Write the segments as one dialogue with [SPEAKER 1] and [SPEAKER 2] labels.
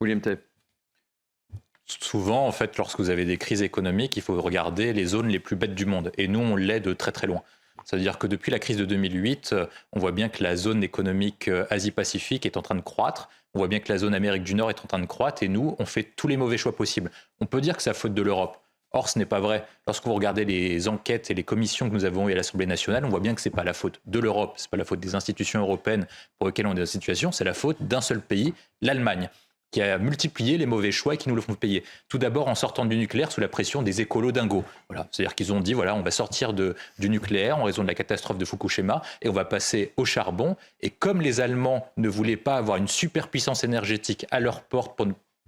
[SPEAKER 1] William Tay.
[SPEAKER 2] Souvent, en fait, lorsque vous avez des crises économiques, il faut regarder les zones les plus bêtes du monde. Et nous, on l'est de très très loin. C'est-à-dire que depuis la crise de 2008, on voit bien que la zone économique Asie-Pacifique est en train de croître. On voit bien que la zone Amérique du Nord est en train de croître. Et nous, on fait tous les mauvais choix possibles. On peut dire que c'est la faute de l'Europe. Or, ce n'est pas vrai. Lorsque vous regardez les enquêtes et les commissions que nous avons eues à l'Assemblée nationale, on voit bien que ce n'est pas la faute de l'Europe, ce n'est pas la faute des institutions européennes pour lesquelles on est dans cette situation, c'est la faute d'un seul pays, l'Allemagne, qui a multiplié les mauvais choix et qui nous le font payer. Tout d'abord en sortant du nucléaire sous la pression des écolos dingos. Voilà. C'est-à-dire qu'ils ont dit, voilà, on va sortir du nucléaire en raison de la catastrophe de Fukushima et on va passer au charbon. Et comme les Allemands ne voulaient pas avoir une superpuissance énergétique à leur porte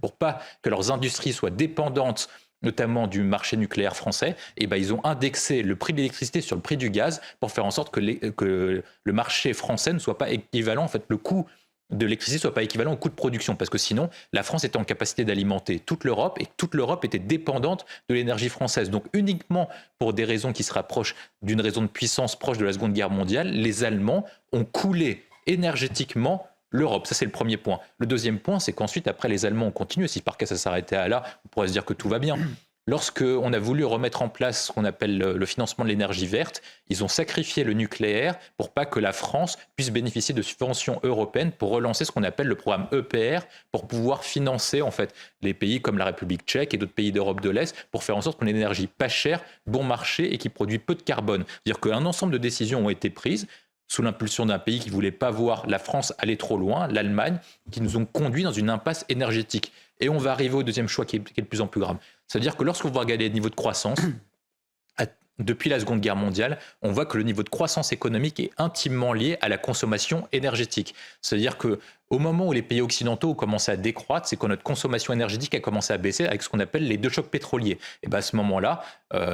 [SPEAKER 2] pour pas que leurs industries soient dépendantes notamment du marché nucléaire français, et ben ils ont indexé le prix de l'électricité sur le prix du gaz pour faire en sorte que le marché français ne soit pas équivalent, en fait, le coût de l'électricité ne soit pas équivalent au coût de production, parce que sinon, la France était en capacité d'alimenter toute l'Europe, et toute l'Europe était dépendante de l'énergie française. Donc uniquement pour des raisons qui se rapprochent d'une raison de puissance proche de la Seconde Guerre mondiale, les Allemands ont coulé énergétiquement l'Europe. Ça, c'est le premier point. Le deuxième point, c'est qu'ensuite, après, les Allemands ont continué. Si par cas ça s'arrêtait à là, on pourrait se dire que tout va bien. Lorsqu'on a voulu remettre en place ce qu'on appelle le financement de l'énergie verte, ils ont sacrifié le nucléaire pour pas que la France puisse bénéficier de subventions européennes pour relancer ce qu'on appelle le programme EPR, pour pouvoir financer en fait les pays comme la République tchèque et d'autres pays d'Europe de l'Est, pour faire en sorte qu'on ait une énergie pas chère, bon marché et qui produit peu de carbone. C'est-à-dire qu'un ensemble de décisions ont été prises sous l'impulsion d'un pays qui ne voulait pas voir la France aller trop loin, l'Allemagne, qui nous ont conduits dans une impasse énergétique. Et on va arriver au deuxième choix qui est de plus en plus grave. C'est-à-dire que lorsqu'on va regarder les niveaux de croissance, depuis la Seconde Guerre mondiale, on voit que le niveau de croissance économique est intimement lié à la consommation énergétique. C'est-à-dire qu'au moment où les pays occidentaux ont commencé à décroître, c'est quand notre consommation énergétique a commencé à baisser avec ce qu'on appelle les deux chocs pétroliers. Et bien à ce moment-là,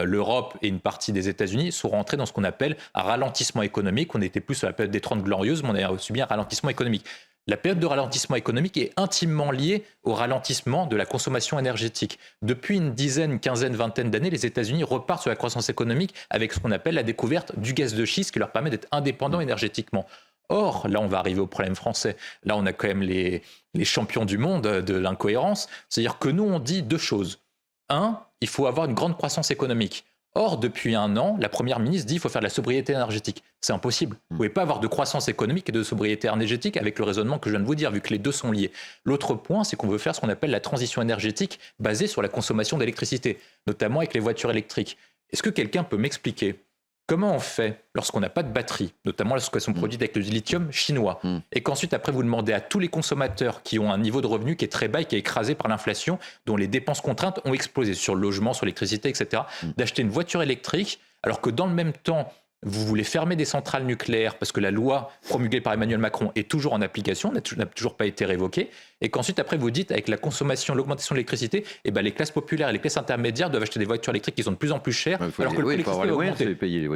[SPEAKER 2] l'Europe et une partie des États-Unis sont rentrés dans ce qu'on appelle un ralentissement économique. On était plus à la période des 30 glorieuses, mais on a subi un ralentissement économique. La période de ralentissement économique est intimement liée au ralentissement de la consommation énergétique. Depuis une dizaine, quinzaine, vingtaine d'années, les États-Unis repartent sur la croissance économique avec ce qu'on appelle la découverte du gaz de schiste qui leur permet d'être indépendants énergétiquement. Or, là, on va arriver au problème français. Là, on a quand même les champions du monde de l'incohérence. C'est-à-dire que nous, on dit deux choses. Un, il faut avoir une grande croissance économique. Or, depuis un an, la Première ministre dit qu'il faut faire de la sobriété énergétique. C'est impossible. Vous ne pouvez pas avoir de croissance économique et de sobriété énergétique avec le raisonnement que je viens de vous dire, vu que les deux sont liés. L'autre point, c'est qu'on veut faire ce qu'on appelle la transition énergétique basée sur la consommation d'électricité, notamment avec les voitures électriques. Est-ce que quelqu'un peut m'expliquer comment on fait lorsqu'on n'a pas de batterie, notamment lorsqu'elles sont produites avec le lithium chinois, et qu'ensuite, après, vous demandez à tous les consommateurs qui ont un niveau de revenu qui est très bas et qui est écrasé par l'inflation, dont les dépenses contraintes ont explosé sur le logement, sur l'électricité, etc., d'acheter une voiture électrique, alors que dans le même temps, vous voulez fermer des centrales nucléaires parce que la loi promulguée par Emmanuel Macron est toujours en application, n'a toujours pas été révoquée, et qu'ensuite, après, vous dites, avec la consommation, l'augmentation de l'électricité, eh ben, les classes populaires et les classes intermédiaires doivent acheter des voitures électriques qui sont de plus en plus chères, alors que le prix de l'électricité a augmenté.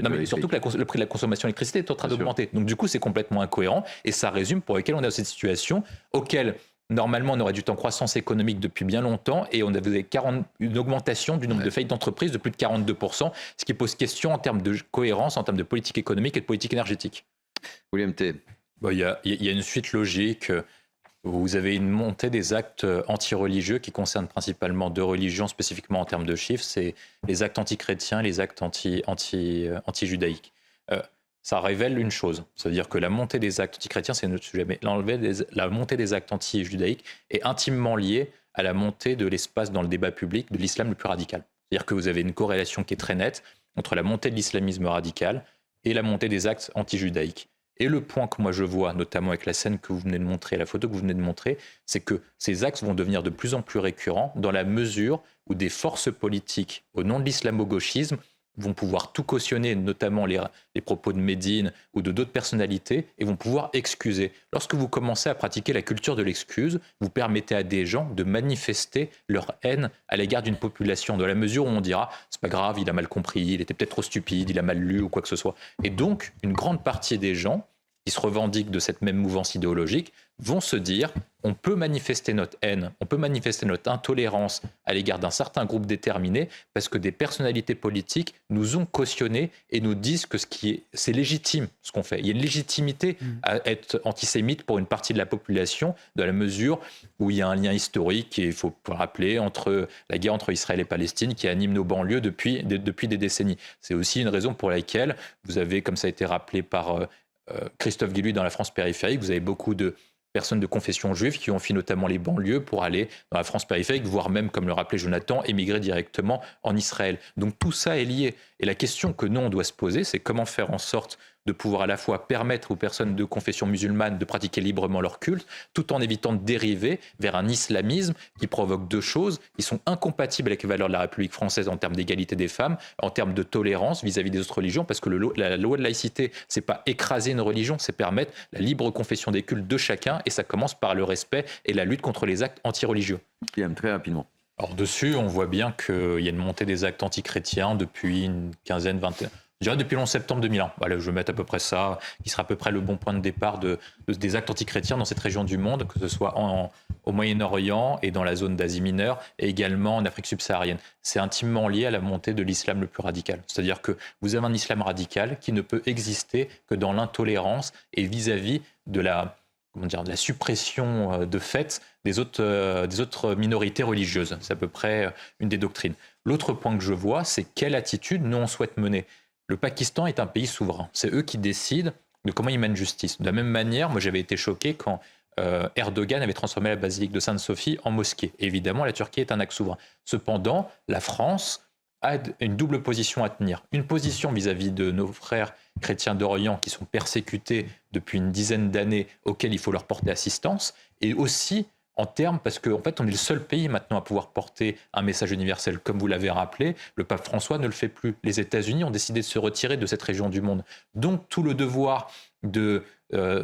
[SPEAKER 2] Non, mais surtout que le prix de la consommation d'électricité est en train d'augmenter. Donc du coup, c'est complètement incohérent, et ça résume pour lesquels on est dans cette situation, auquel normalement, on aurait dû être en croissance économique depuis bien longtemps et on avait une augmentation du nombre de faillites d'entreprises de plus de 42%, ce qui pose question en termes de cohérence, en termes de politique économique et de politique énergétique.
[SPEAKER 1] William Tay.
[SPEAKER 2] Bon, il y a une suite logique. Vous avez une montée des actes anti-religieux qui concernent principalement deux religions, spécifiquement en termes de chiffres, c'est les actes anti-chrétiens et les actes anti-judaïques. Ça révèle une chose, c'est-à-dire que la montée des actes anti-chrétiens, c'est notre sujet, mais la montée des actes anti-judaïques est intimement liée à la montée de l'espace dans le débat public de l'islam le plus radical. C'est-à-dire que vous avez une corrélation qui est très nette entre la montée de l'islamisme radical et la montée des actes anti-judaïques. Et le point que moi je vois, notamment avec la scène que vous venez de montrer, la photo que vous venez de montrer, c'est que ces actes vont devenir de plus en plus récurrents dans la mesure où des forces politiques, au nom de l'islamo-gauchisme, vont pouvoir tout cautionner, notamment les propos de Médine ou de d'autres personnalités, et vont pouvoir excuser. Lorsque vous commencez à pratiquer la culture de l'excuse, vous permettez à des gens de manifester leur haine à l'égard d'une population, dans la mesure où on dira « c'est pas grave, il a mal compris, il était peut-être trop stupide, il a mal lu ou quoi que ce soit ». Et donc, une grande partie des gens qui se revendiquent de cette même mouvance idéologique, vont se dire on peut manifester notre haine, on peut manifester notre intolérance à l'égard d'un certain groupe déterminé parce que des personnalités politiques nous ont cautionné et nous disent que c'est légitime ce qu'on fait. Il y a une légitimité à être antisémite pour une partie de la population dans la mesure où il y a un lien historique, et il faut rappeler, entre la guerre entre Israël et Palestine qui anime nos banlieues depuis des décennies. C'est aussi une raison pour laquelle vous avez, comme ça a été rappelé par Christophe Guilluy dans La France périphérique, vous avez beaucoup de personnes de confession juive qui ont fui notamment les banlieues pour aller dans la France périphérique, voire même, comme le rappelait Jonathan, émigrer directement en Israël. Donc tout ça est lié. Et la question que nous, on doit se poser, c'est comment faire en sorte de pouvoir à la fois permettre aux personnes de confession musulmane de pratiquer librement leur culte, tout en évitant de dériver vers un islamisme qui provoque deux choses, qui sont incompatibles avec les valeurs de la République française en termes d'égalité des femmes, en termes de tolérance vis-à-vis des autres religions, parce que la loi de laïcité, c'est pas écraser une religion, c'est permettre la libre confession des cultes de chacun, et ça commence par le respect et la lutte contre les actes anti-religieux.
[SPEAKER 1] Très rapidement.
[SPEAKER 2] Alors dessus, on voit bien qu'il y a une montée des actes antichrétiens depuis une quinzaine, vingtaine... Je dirais depuis le 11 septembre 2001. Voilà, je vais mettre à peu près ça, qui sera à peu près le bon point de départ des actes antichrétiens dans cette région du monde, que ce soit au Moyen-Orient et dans la zone d'Asie mineure, et également en Afrique subsaharienne. C'est intimement lié à la montée de l'islam le plus radical. C'est-à-dire que vous avez un islam radical qui ne peut exister que dans l'intolérance et vis-à-vis de la suppression de fait des autres minorités religieuses. C'est à peu près une des doctrines. L'autre point que je vois, c'est quelle attitude nous on souhaite mener. Le Pakistan est un pays souverain. C'est eux qui décident de comment ils mènent justice. De la même manière, moi j'avais été choqué quand Erdogan avait transformé la basilique de Sainte-Sophie en mosquée. Évidemment, la Turquie est un acte souverain. Cependant, la France a une double position à tenir. Une position vis-à-vis de nos frères chrétiens d'Orient qui sont persécutés depuis une dizaine d'années, auxquels il faut leur porter assistance, et aussi en termes, parce qu'en fait, on est le seul pays maintenant à pouvoir porter un message universel. Comme vous l'avez rappelé, le pape François ne le fait plus. Les États-Unis ont décidé de se retirer de cette région du monde. Donc, tout le devoir de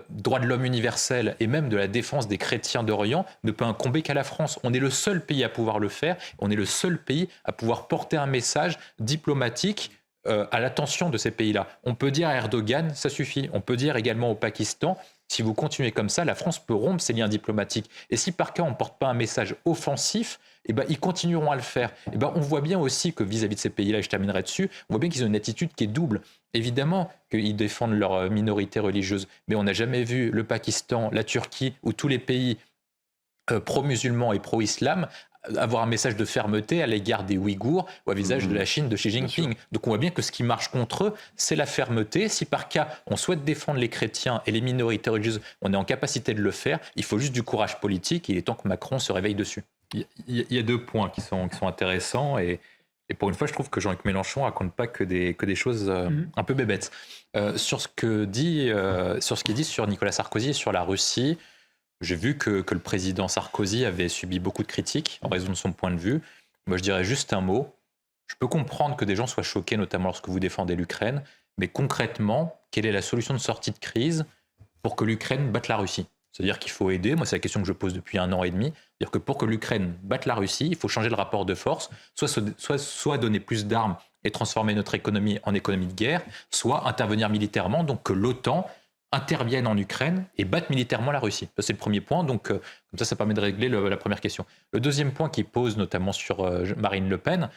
[SPEAKER 2] droit de l'homme universel et même de la défense des chrétiens d'Orient ne peut incomber qu'à la France. On est le seul pays à pouvoir le faire. On est le seul pays à pouvoir porter un message diplomatique à l'attention de ces pays-là. On peut dire à Erdogan, ça suffit. On peut dire également au Pakistan, si vous continuez comme ça, la France peut rompre ses liens diplomatiques. Et si par cas on ne porte pas un message offensif, ils continueront à le faire. On voit bien aussi que vis-à-vis de ces pays-là, et je terminerai dessus, on voit bien qu'ils ont une attitude qui est double. Évidemment qu'ils défendent leur minorité religieuse, mais on n'a jamais vu le Pakistan, la Turquie ou tous les pays pro-musulmans et pro-islam avoir un message de fermeté à l'égard des Ouïghours ou à visage de la Chine de Xi Jinping. Donc on voit bien que ce qui marche contre eux, c'est la fermeté. Si par cas, on souhaite défendre les chrétiens et les minorités religieuses, on est en capacité de le faire. Il faut juste du courage politique et il est temps que Macron se réveille dessus. Il y a deux points qui sont intéressants et pour une fois, je trouve que Jean-Luc Mélenchon ne raconte pas que des choses un peu bébêtes. Sur ce qu'il dit sur Nicolas Sarkozy et sur la Russie, j'ai vu que le président Sarkozy avait subi beaucoup de critiques en raison de son point de vue. Moi, je dirais juste un mot. Je peux comprendre que des gens soient choqués, notamment lorsque vous défendez l'Ukraine, mais concrètement, quelle est la solution de sortie de crise pour que l'Ukraine batte la Russie ? C'est-à-dire qu'il faut aider, moi c'est la question que je pose depuis 1 an et demi, c'est-à-dire que pour que l'Ukraine batte la Russie, il faut changer le rapport de force, soit donner plus d'armes et transformer notre économie en économie de guerre, soit intervenir militairement, donc que l'OTAN interviennent en Ukraine et battent militairement la Russie. Ça, c'est le premier point, donc comme ça permet de régler la première question. Le deuxième point qui pose notamment sur Marine Le Pen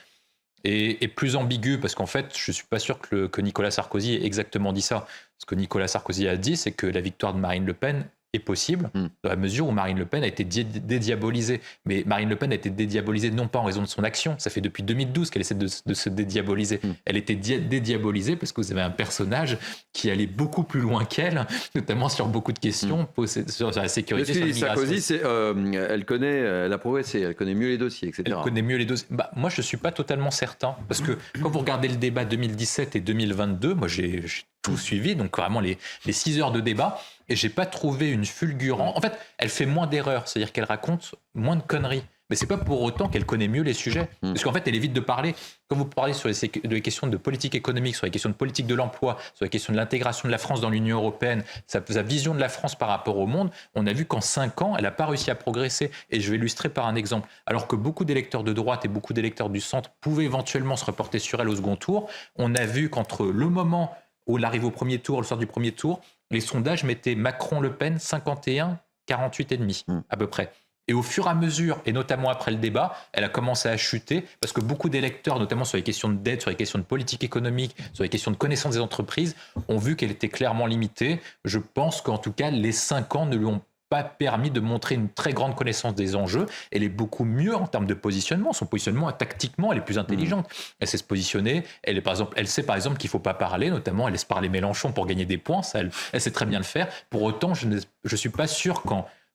[SPEAKER 2] est plus ambigu, parce qu'en fait, je ne suis pas sûr que Nicolas Sarkozy ait exactement dit ça. Ce que Nicolas Sarkozy a dit, c'est que la victoire de Marine Le Pen est possible, dans la mesure où Marine Le Pen a été dédiabolisée. Mais Marine Le Pen a été dédiabolisée non pas en raison de son action, ça fait depuis 2012 qu'elle essaie de se dédiaboliser. Elle était dédiabolisée parce que vous avez un personnage qui allait beaucoup plus loin qu'elle, notamment sur beaucoup de questions sur la sécurité, sur
[SPEAKER 1] l'immigration. Sarkozy, elle a progressé, elle connaît mieux les dossiers, etc.
[SPEAKER 2] Elle connaît mieux les dossiers. Moi, je ne suis pas totalement certain, parce que quand vous regardez le débat 2017 et 2022, moi j'ai tout suivi, donc vraiment les 6 heures de débat, et j'ai pas trouvé une fulgurante. En fait, elle fait moins d'erreurs, c'est-à-dire qu'elle raconte moins de conneries. Mais c'est pas pour autant qu'elle connaît mieux les sujets. Parce qu'en fait, elle évite de parler. Quand vous parlez sur les questions de politique économique, sur les questions de politique de l'emploi, sur les questions de l'intégration de la France dans l'Union européenne, sa vision de la France par rapport au monde, on a vu qu'en 5 ans, elle n'a pas réussi à progresser. Et je vais illustrer par un exemple. Alors que beaucoup d'électeurs de droite et beaucoup d'électeurs du centre pouvaient éventuellement se reporter sur elle au second tour, on a vu qu'entre le moment l'arrivée au premier tour, le soir du premier tour, les sondages mettaient Macron-Le Pen 51, 48,5 à peu près. Et au fur et à mesure, et notamment après le débat, elle a commencé à chuter parce que beaucoup d'électeurs, notamment sur les questions de dette, sur les questions de politique économique, sur les questions de connaissance des entreprises, ont vu qu'elle était clairement limitée. Je pense qu'en tout cas, les 5 ans ne lui ont pas permis de montrer une très grande connaissance des enjeux. Elle est beaucoup mieux en termes de positionnement. Son positionnement, tactiquement, elle est plus intelligente. Elle sait se positionner. Elle sait par exemple qu'il ne faut pas parler, notamment elle laisse parler Mélenchon pour gagner des points. Ça, elle sait très bien le faire. Pour autant, je ne suis pas sûr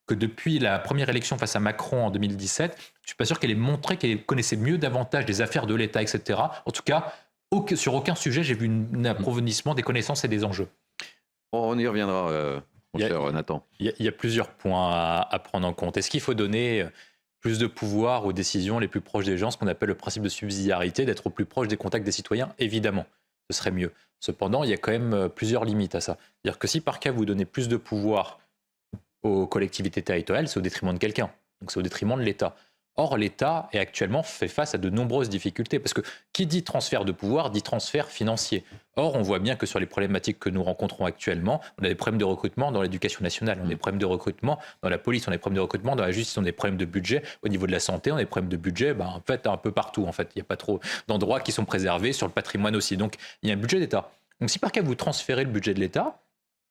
[SPEAKER 2] que depuis la première élection face à Macron en 2017, je ne suis pas sûr qu'elle ait montré qu'elle connaissait mieux davantage des affaires de l'État, etc. En tout cas, sur aucun sujet, j'ai vu un approfondissement des connaissances et des enjeux.
[SPEAKER 1] On y reviendra, mon cher Nathan.
[SPEAKER 2] Il y a plusieurs points à prendre en compte. Est-ce qu'il faut donner plus de pouvoir aux décisions les plus proches des gens, ce qu'on appelle le principe de subsidiarité, d'être au plus proche des contacts des citoyens? Évidemment, ce serait mieux. Cependant, il y a quand même plusieurs limites à ça. C'est-à-dire que si par cas vous donnez plus de pouvoir aux collectivités territoriales, c'est au détriment de quelqu'un. Donc c'est au détriment de l'État. Or, l'État est actuellement fait face à de nombreuses difficultés, parce que qui dit transfert de pouvoir dit transfert financier. Or, on voit bien que sur les problématiques que nous rencontrons actuellement, on a des problèmes de recrutement dans l'éducation nationale, on a des problèmes de recrutement dans la police, on a des problèmes de recrutement dans la justice, on a des problèmes de budget au niveau de la santé, on a des problèmes de budget en fait, un peu partout. En fait. Il n'y a pas trop d'endroits qui sont préservés, sur le patrimoine aussi. Donc, il y a un budget d'État. Donc, si par cas vous transférez le budget de l'État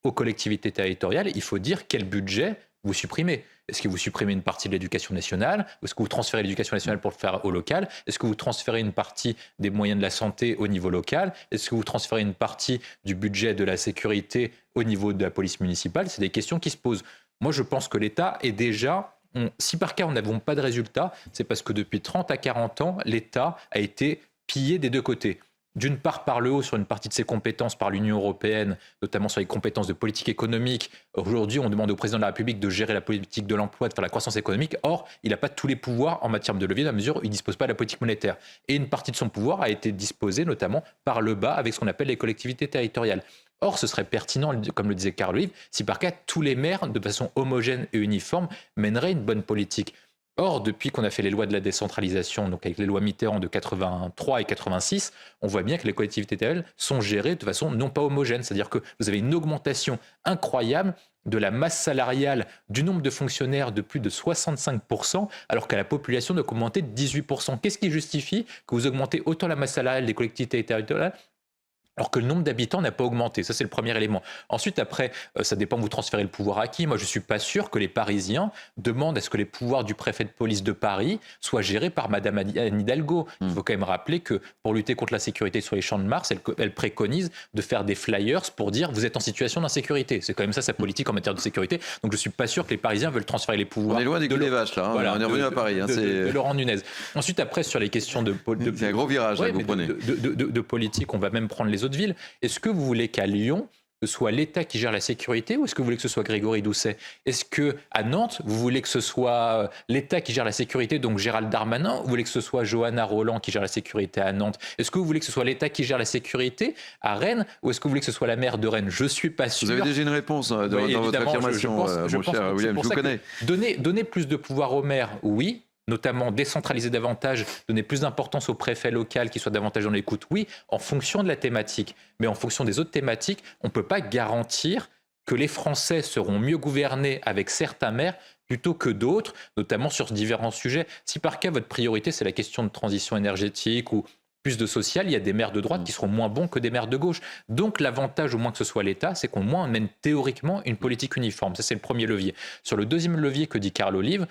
[SPEAKER 2] aux collectivités territoriales, il faut dire quel budget vous supprimez. Est-ce que vous supprimez une partie de l'éducation nationale? Est-ce que vous transférez l'éducation nationale pour le faire au local? Est-ce que vous transférez une partie des moyens de la santé au niveau local? Est-ce que vous transférez une partie du budget de la sécurité au niveau de la police municipale? C'est des questions qui se posent. Moi, je pense que l'État est déjà... si par cas, on n'avons pas de résultats, c'est parce que depuis 30 à 40 ans, l'État a été pillé des deux côtés. D'une part par le haut sur une partie de ses compétences par l'Union européenne, notamment sur les compétences de politique économique. Aujourd'hui, on demande au président de la République de gérer la politique de l'emploi, de faire la croissance économique. Or, il n'a pas tous les pouvoirs en matière de levier, dans la mesure où il ne dispose pas de la politique monétaire. Et une partie de son pouvoir a été disposée notamment par le bas avec ce qu'on appelle les collectivités territoriales. Or, ce serait pertinent, comme le disait Carl Olive, si par cas tous les maires, de façon homogène et uniforme, mèneraient une bonne politique. Or, depuis qu'on a fait les lois de la décentralisation, donc avec les lois Mitterrand de 83 et 86, on voit bien que les collectivités territoriales sont gérées de façon non pas homogène. C'est-à-dire que vous avez une augmentation incroyable de la masse salariale du nombre de fonctionnaires de plus de 65%, alors qu'à la population d'augmenter de 18%. Qu'est-ce qui justifie que vous augmentez autant la masse salariale des collectivités territoriales alors que le nombre d'habitants n'a pas augmenté? Ça, c'est le premier élément. Ensuite, après, ça dépend, vous transférez le pouvoir à qui? Moi, je ne suis pas sûr que les Parisiens demandent à ce que les pouvoirs du préfet de police de Paris soient gérés par Madame Anne Hidalgo. Il faut quand même rappeler que pour lutter contre la sécurité sur les champs de Mars, elle préconise de faire des flyers pour dire « vous êtes en situation d'insécurité ». C'est quand même ça, sa politique en matière de sécurité. Donc, je ne suis pas sûr que les Parisiens veulent transférer les pouvoirs.
[SPEAKER 1] On est loin du cul des vaches, là. Voilà, on est revenu à Paris.
[SPEAKER 2] De Laurent Nunez. Ensuite, après, sur les questions de
[SPEAKER 1] c'est un gros virage,
[SPEAKER 2] ouais,
[SPEAKER 1] là, vous prenez.
[SPEAKER 2] De politique, on va même prendre les autres villes. Est-ce que vous voulez qu'à Lyon, ce soit l'État qui gère la sécurité ou est-ce que vous voulez que ce soit Grégory Doucet? Est-ce qu'à Nantes, vous voulez que ce soit l'État qui gère la sécurité, donc Gérald Darmanin, ou vous voulez que ce soit Johanna Rolland qui gère la sécurité à Nantes? Est-ce que vous voulez que ce soit l'État qui gère la sécurité à Rennes ou est-ce que vous voulez que ce soit la maire de Rennes? Je ne suis pas sûr.
[SPEAKER 1] Vous avez déjà une réponse dans votre affirmation, mon cher William, je vous connais.
[SPEAKER 2] Donner plus de pouvoir aux maires, oui. Notamment décentraliser davantage, donner plus d'importance au préfet local qui soit davantage dans l'écoute, oui, en fonction de la thématique. Mais en fonction des autres thématiques, on ne peut pas garantir que les Français seront mieux gouvernés avec certains maires plutôt que d'autres, notamment sur différents sujets. Si par cas, votre priorité, c'est la question de transition énergétique ou plus de social, il y a des maires de droite qui seront moins bons que des maires de gauche. Donc l'avantage, au moins que ce soit l'État, c'est qu'au moins on mène théoriquement une politique uniforme. Ça, c'est le premier levier. Sur le deuxième levier que dit Carl Olive,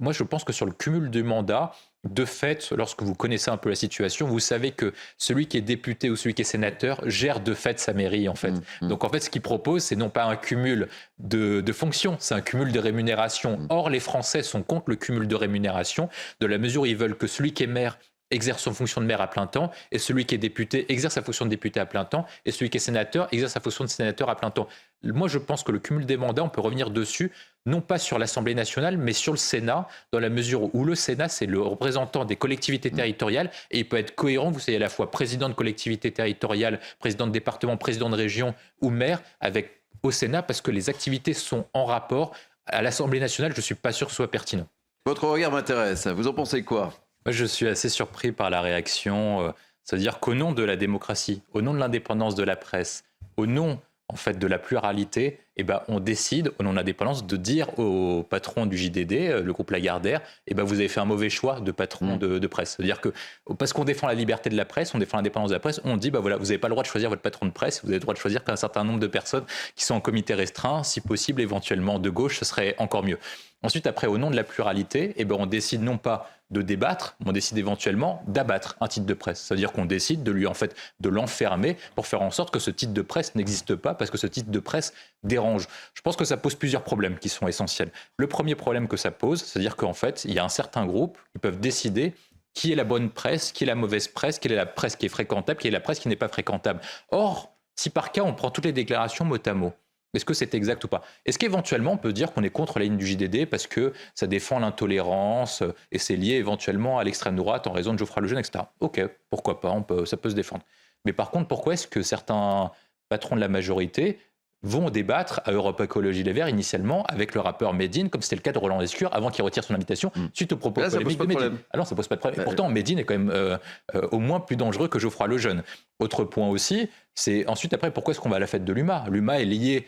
[SPEAKER 2] moi, je pense que sur le cumul du mandat, de fait, lorsque vous connaissez un peu la situation, vous savez que celui qui est député ou celui qui est sénateur gère de fait sa mairie, en fait. Donc, en fait, ce qu'il propose, c'est non pas un cumul de fonctions, c'est un cumul de rémunération. Or, les Français sont contre le cumul de rémunération, de la mesure où ils veulent que celui qui est maire exerce son fonction de maire à plein temps, et celui qui est député exerce sa fonction de député à plein temps, et celui qui est sénateur exerce sa fonction de sénateur à plein temps. Moi, je pense que le cumul des mandats, on peut revenir dessus, non pas sur l'Assemblée nationale, mais sur le Sénat, dans la mesure où le Sénat, c'est le représentant des collectivités territoriales, et il peut être cohérent, vous savez, à la fois président de collectivité territoriale, président de département, président de région ou maire, avec au Sénat, parce que les activités sont en rapport. À l'Assemblée nationale, je ne suis pas sûr que ce soit pertinent.
[SPEAKER 1] Votre regard m'intéresse. Vous en pensez quoi?
[SPEAKER 2] Moi, je suis assez surpris par la réaction. C'est-à-dire qu'au nom de la démocratie, au nom de l'indépendance de la presse, au nom en fait de la pluralité, eh ben, on décide, au nom de l'indépendance, de dire au patron du JDD, le groupe Lagardère, eh ben, vous avez fait un mauvais choix de patron de presse. C'est-à-dire que parce qu'on défend la liberté de la presse, on défend l'indépendance de la presse, on dit, bah voilà, vous n'avez pas le droit de choisir votre patron de presse, vous avez le droit de choisir qu'un certain nombre de personnes qui sont en comité restreint, si possible, éventuellement de gauche, ce serait encore mieux. Ensuite, après, au nom de la pluralité, eh ben, on décide non pas de débattre, on décide éventuellement d'abattre un titre de presse. C'est-à-dire qu'on décide de l'enfermer pour faire en sorte que ce titre de presse n'existe pas parce que ce titre de presse dérange. Je pense que ça pose plusieurs problèmes qui sont essentiels. Le premier problème que ça pose, c'est-à-dire qu'en fait, il y a un certain groupe qui peuvent décider qui est la bonne presse, qui est la mauvaise presse, quelle est la presse qui est fréquentable, qui est la presse qui n'est pas fréquentable. Or, si par cas on prend toutes les déclarations mot à mot, est-ce que c'est exact ou pas? Est-ce qu'éventuellement on peut dire qu'on est contre la ligne du JDD parce que ça défend l'intolérance et c'est lié éventuellement à l'extrême droite en raison de Geoffroy Lejeune, etc. Ok, pourquoi pas, ça peut se défendre. Mais par contre, pourquoi est-ce que certains patrons de la majorité vont débattre à Europe Écologie Les Verts initialement avec le rappeur Medine, comme c'était le cas de Roland Lescure, avant qu'il retire son invitation, suite aux propos polémiques de Medine. Alors ça pose pas de problème. Et pourtant, Medine est quand même au moins plus dangereux que Geoffroy Lejeune. Autre point aussi, c'est ensuite après, pourquoi est-ce qu'on va à la fête de l'UMA? L'UMA est liée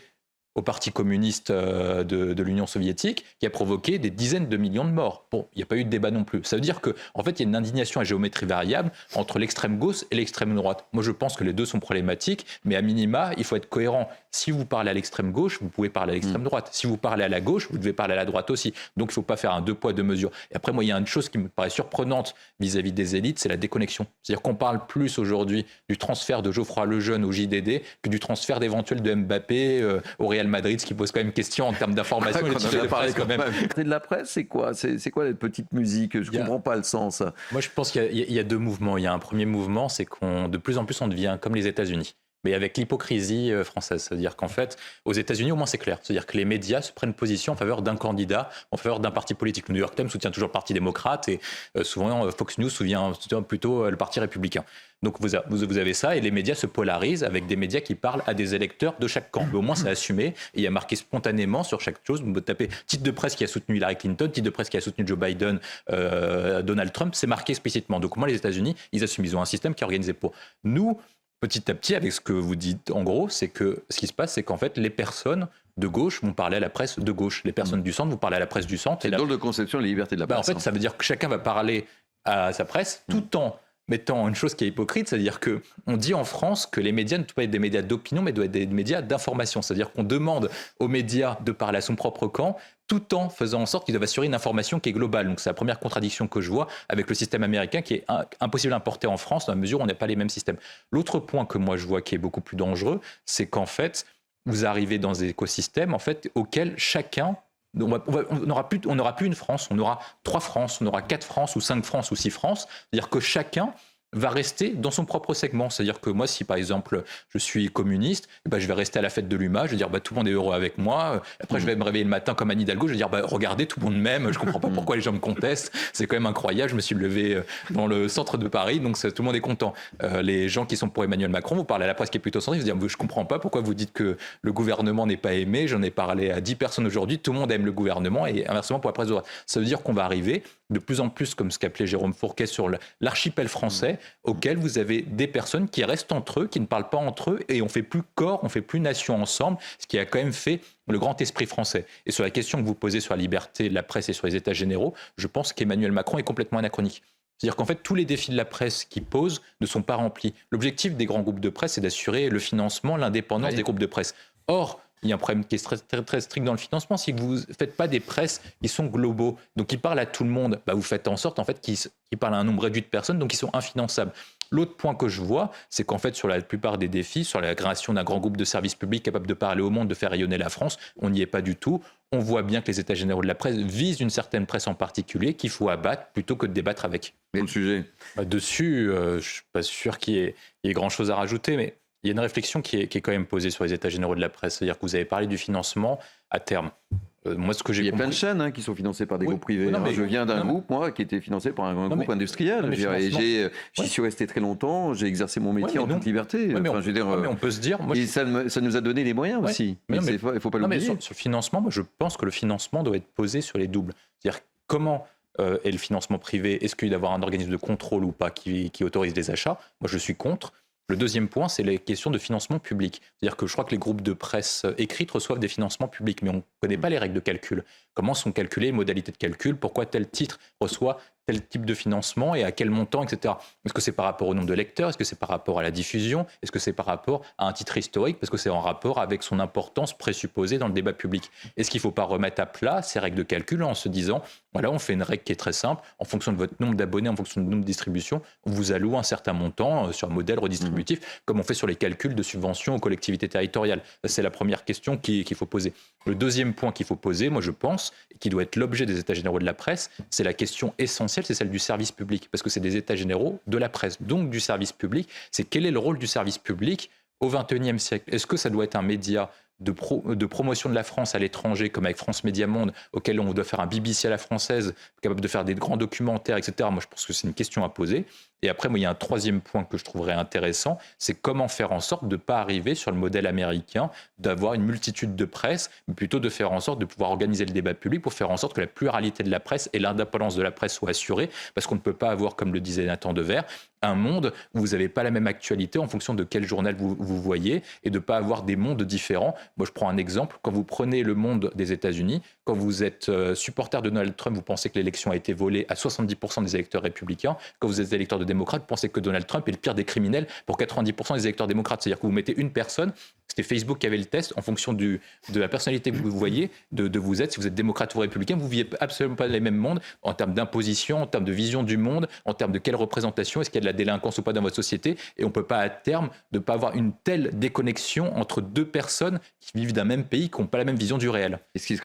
[SPEAKER 2] au Parti communiste de l'Union soviétique, qui a provoqué des dizaines de millions de morts. Bon, il n'y a pas eu de débat non plus. Ça veut dire qu'en fait, il y a une indignation à géométrie variable entre l'extrême gauche et l'extrême droite. Moi, je pense que les deux sont problématiques, mais à minima, il faut être cohérent. Si vous parlez à l'extrême gauche, vous pouvez parler à l'extrême droite. Si vous parlez à la gauche, vous devez parler à la droite aussi. Donc, il ne faut pas faire un deux poids, deux mesures. Et après, moi, il y a une chose qui me paraît surprenante vis-à-vis des élites, c'est la déconnexion. C'est-à-dire qu'on parle plus aujourd'hui du transfert de Geoffroy Lejeune au JDD que du transfert d'éventuel de Mbappé au Real Madrid, ce qui pose quand même question en termes d'information.
[SPEAKER 1] Le titre de presse, quand même. De la presse, c'est quoi? C'est quoi les petites musiques? Je ne comprends pas le sens.
[SPEAKER 2] Moi, je pense qu'il y a deux mouvements. Il y a un premier mouvement, c'est qu'on de plus en plus, on devient comme les États-Unis, mais avec l'hypocrisie française. C'est-à-dire qu'en fait, aux États-Unis, au moins, c'est clair. C'est-à-dire que les médias se prennent position en faveur d'un candidat, en faveur d'un parti politique. Le New York Times soutient toujours le Parti démocrate et souvent Fox News soutient plutôt le Parti républicain. Donc vous avez ça et les médias se polarisent avec des médias qui parlent à des électeurs de chaque camp. Mais au moins c'est assumé et il y a marqué spontanément sur chaque chose. Vous tapez titre de presse qui a soutenu Hillary Clinton, titre de presse qui a soutenu Joe Biden, Donald Trump, c'est marqué explicitement. Donc au moins les États-Unis, ils assument, ils ont un système qui est organisé pour. Nous, petit à petit, avec ce que vous dites en gros, c'est que ce qui se passe, c'est qu'en fait les personnes de gauche vont parler à la presse de gauche. Les personnes du centre vont parler à la presse du centre.
[SPEAKER 1] C'est une drôle de conception de la liberté de la presse.
[SPEAKER 2] En fait, ça veut dire que chacun va parler à sa presse tout en mettant une chose qui est hypocrite, c'est-à-dire qu'on dit en France que les médias ne doivent pas être des médias d'opinion, mais doivent être des médias d'information. C'est-à-dire qu'on demande aux médias de parler à son propre camp, tout en faisant en sorte qu'ils doivent assurer une information qui est globale. Donc c'est la première contradiction que je vois avec le système américain qui est impossible à importer en France dans la mesure où on n'a pas les mêmes systèmes. L'autre point que moi je vois qui est beaucoup plus dangereux, c'est qu'en fait, vous arrivez dans des écosystèmes en fait, auxquels chacun... On n'aura plus une France, on aura 3 France, on aura 4 France ou 5 France ou 6 France. C'est-à-dire que chacun va rester dans son propre segment. C'est-à-dire que moi, si par exemple je suis communiste, je vais rester à la fête de l'UMA, je vais dire tout le monde est heureux avec moi. Après, je vais me réveiller le matin comme Anne Hidalgo, je vais dire regardez, tout le monde m'aime, je ne comprends pas pourquoi les gens me contestent. C'est quand même incroyable, je me suis levé dans le centre de Paris, donc tout le monde est content. Les gens qui sont pour Emmanuel Macron, vous parlez à la presse qui est plutôt centriste, vous dites je ne comprends pas pourquoi vous dites que le gouvernement n'est pas aimé. J'en ai parlé à 10 personnes aujourd'hui, tout le monde aime le gouvernement et inversement pour la presse de droite. Ça veut dire qu'on va arriver de plus en plus, comme ce qu'appelait Jérôme Fourquet, sur l'archipel français, auquel vous avez des personnes qui restent entre eux, qui ne parlent pas entre eux, et on fait plus corps, on fait plus nation ensemble, ce qui a quand même fait le grand esprit français. Et sur la question que vous posez sur la liberté de la presse et sur les états généraux, je pense qu'Emmanuel Macron est complètement anachronique. C'est-à-dire qu'en fait, tous les défis de la presse qu'il pose ne sont pas remplis. L'objectif des grands groupes de presse, c'est d'assurer le financement, l'indépendance des groupes de presse. Or, il y a un problème qui est très, très, très strict dans le financement, c'est que vous ne faites pas des presses qui sont globaux, donc qui parlent à tout le monde. Vous faites en sorte en fait, qu'ils parlent à un nombre réduit de personnes, donc ils sont infinançables. L'autre point que je vois, c'est qu'en fait, sur la plupart des défis, sur la création d'un grand groupe de services publics capable de parler au monde, de faire rayonner la France, on n'y est pas du tout. On voit bien que les états généraux de la presse visent une certaine presse en particulier qu'il faut abattre plutôt que de débattre avec.
[SPEAKER 1] Et le sujet
[SPEAKER 2] dessus, je ne suis pas sûr qu'il y ait grand-chose à rajouter, mais il y a une réflexion qui est quand même posée sur les états généraux de la presse. C'est-à-dire que vous avez parlé du financement à terme.
[SPEAKER 1] Moi, ce que j'ai compris... plein de chaînes qui sont financées par des groupes privés. Je viens d'un groupe, moi, qui était financé par un groupe industriel. J'y suis resté très longtemps. J'ai exercé mon métier en toute liberté.
[SPEAKER 2] Mais on peut se dire...
[SPEAKER 1] Et ça nous a donné les moyens aussi. Il ne faut pas l'oublier.
[SPEAKER 2] Sur le financement, moi, je pense que le financement doit être posé sur les doubles. C'est-à-dire comment et le financement privé, est-ce qu'il doit y avoir un organisme de contrôle ou pas qui autorise les achats? Moi, je suis contre. Le deuxième point, c'est les questions de financement public. C'est-à-dire que je crois que les groupes de presse écrites reçoivent des financements publics, mais on ne connaît pas les règles de calcul. Comment sont calculées les modalités de calcul? Pourquoi tel titre reçoit tel type de financement et à quel montant, etc. Est-ce que c'est par rapport au nombre de lecteurs? Est-ce que c'est par rapport à la diffusion? Est-ce que c'est par rapport à un titre historique? Parce que c'est en rapport avec son importance présupposée dans le débat public. Est-ce qu'il ne faut pas remettre à plat ces règles de calcul en se disant, voilà, on fait une règle qui est très simple, en fonction de votre nombre d'abonnés, en fonction du nombre de distributions, on vous alloue un certain montant sur un modèle redistributif, comme on fait sur les calculs de subventions aux collectivités territoriales. C'est la première question qu'il faut poser. Le deuxième point qu'il faut poser, moi je pense, et qui doit être l'objet des états généraux de la presse, c'est la question essentielle, c'est celle du service public, parce que c'est des états généraux de la presse, donc du service public. C'est quel est le rôle du service public au XXIe siècle? Est-ce que ça doit être un média de promotion de la France à l'étranger, comme avec France Média Monde, auquel on doit faire un BBC à la française, capable de faire des grands documentaires, etc. Moi, je pense que c'est une question à poser. Et après, moi, il y a un troisième point que je trouverais intéressant, c'est comment faire en sorte de ne pas arriver sur le modèle américain, d'avoir une multitude de presse, mais plutôt de faire en sorte de pouvoir organiser le débat public pour faire en sorte que la pluralité de la presse et l'indépendance de la presse soient assurées, parce qu'on ne peut pas avoir, comme le disait Nathan Dever, un monde où vous n'avez pas la même actualité en fonction de quel journal vous voyez, et de ne pas avoir des mondes différents. Moi, je prends un exemple. Quand vous prenez le monde des États-Unis, quand vous êtes supporter de Donald Trump, vous pensez que l'élection a été volée à 70% des électeurs républicains. Quand vous êtes électeur de démocrate, vous pensez que Donald Trump est le pire des criminels pour 90% des électeurs démocrates. C'est-à-dire que vous mettez une personne, c'était Facebook qui avait le test, en fonction de la personnalité que vous voyez, de vous êtes, si vous êtes démocrate ou républicain, vous ne vivez absolument pas les mêmes mondes en termes d'imposition, en termes de vision du monde, en termes de quelle représentation, est-ce qu'il y a de la délinquance ou pas dans votre société, et on ne peut pas à terme de ne pas avoir une telle déconnexion entre deux personnes qui vivent d'un même pays, qui n'ont pas la même vision du réel.
[SPEAKER 1] Et ce qui